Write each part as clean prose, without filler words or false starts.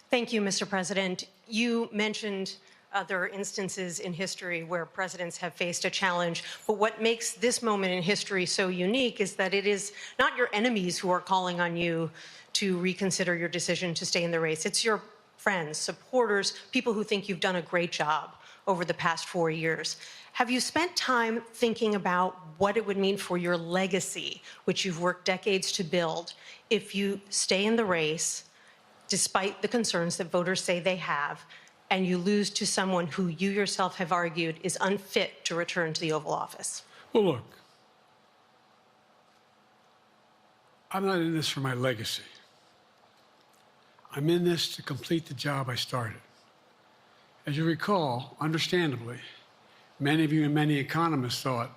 Thank you, Mr. President. You mentioned other instances in history where presidents have faced a challenge, but what makes this moment in history so unique is that it is not your enemies who are calling on you to reconsider your decision to stay in the race. It's your friends, supporters, people who think you've done a great job over the past 4 years. Have you spent time thinking about what it would mean for your legacy, which you've worked decades to build, if you stay in the race, despite the concerns that voters say they have, and you lose to someone who you yourself have argued is unfit to return to the Oval Office? Well, look, I'm not in this for my legacy. I'm in this to complete the job I started. As you recall, understandably, many of you and many economists thought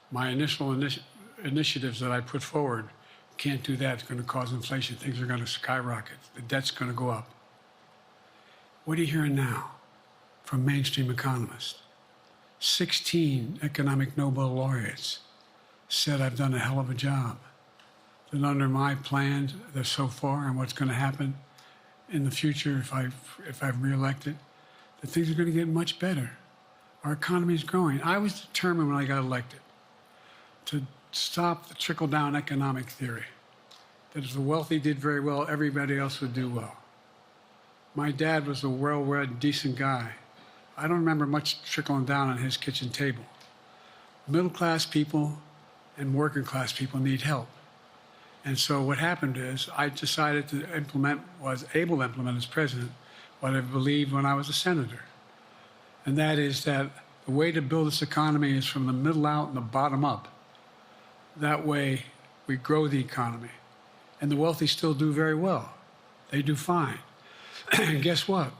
my initial initiatives that I put forward, can't do that, it's going to cause inflation, things are going to skyrocket, the debt's going to go up. What are you hearing now from mainstream economists? 16 economic Nobel laureates said I've done a hell of a job. That under my plans so far and what's going to happen in the future if I'm reelected, that things are going to get much better. Our economy is growing. I was determined when I got elected to stop the trickle-down economic theory, that if the wealthy did very well, everybody else would do well. My dad was a well-read, decent guy. I don't remember much trickling down on his kitchen table. Middle-class people and working-class people need help. And so what happened is I decided to was able to implement as president what I believed when I was a senator. And that is that the way to build this economy is from the middle out and the bottom up. That way we grow the economy. And the wealthy still do very well. They do fine. And guess what?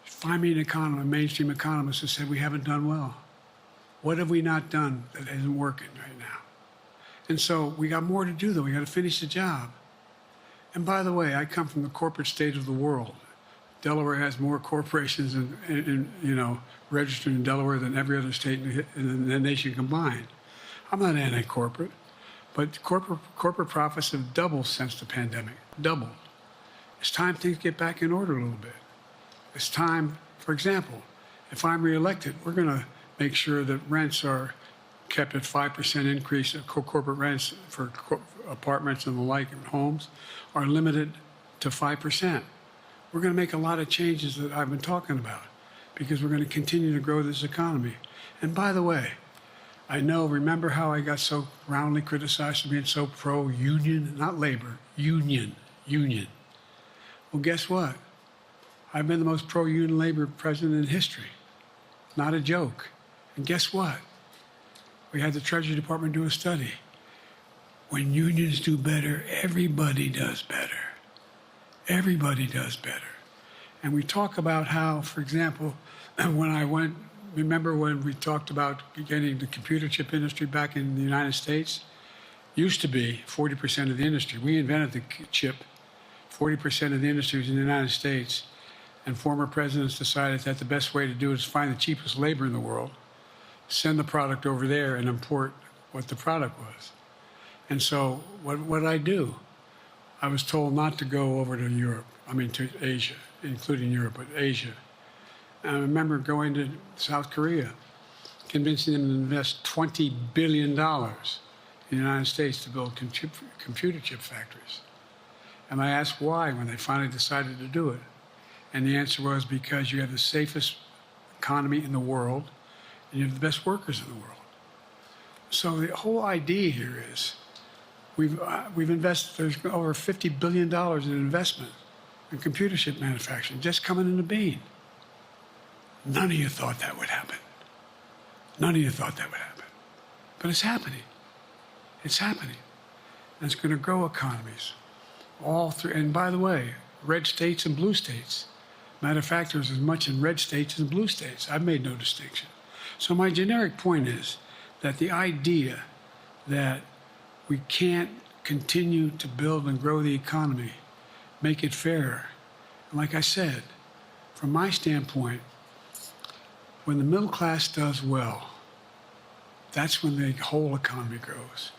Find me an economist, a mainstream economist who said we haven't done well. What have we not done that isn't working right now? And so we got more to do, though. We got to finish the job. And by the way, I come from the corporate state of the world. Delaware has more corporations registered in Delaware than every other state in the nation combined. I'm not anti-corporate, but corporate profits have doubled since the pandemic, doubled. It's time things get back in order a little bit. It's time, for example, if I'm reelected, we're going to make sure that rents are kept at 5% increase of corporate rents for apartments and the like and homes are limited to 5%. We're going to make a lot of changes that I've been talking about because we're going to continue to grow this economy. And by the way, I know, remember how I got so roundly criticized for being so pro-union, not labor, union. Well, guess what? I've been the most pro-union labor president in history. Not a joke. And guess what? We had the Treasury Department do a study. When unions do better, everybody does better. Everybody does better. And we talk about how, for example, remember when we talked about getting the computer chip industry back in the United States? Used to be 40% of the industry. We invented the chip. 40% of the industry was in the United States. And former presidents decided that the best way to do it is find the cheapest labor in the world, send the product over there and import what the product was. And so what did I do? I was told not to go over to Europe, to Asia, including Europe, but Asia. And I remember going to South Korea, convincing them to invest $20 billion in the United States to build computer chip factories. And I asked why when they finally decided to do it. And the answer was because you have the safest economy in the world and you have the best workers in the world. So the whole idea here is we've invested, there's over $50 billion in investment in computer chip manufacturing just coming into being. None of you thought that would happen. None of you thought that would happen. But it's happening. It's happening. And it's going to grow economies. All through, and by the way, red states and blue states. Matter of fact, there's as much in red states as blue states. I've made no distinction. So my generic point is that the idea that we can't continue to build and grow the economy, make it fairer. And like I said, from my standpoint, when the middle class does well, that's when the whole economy grows.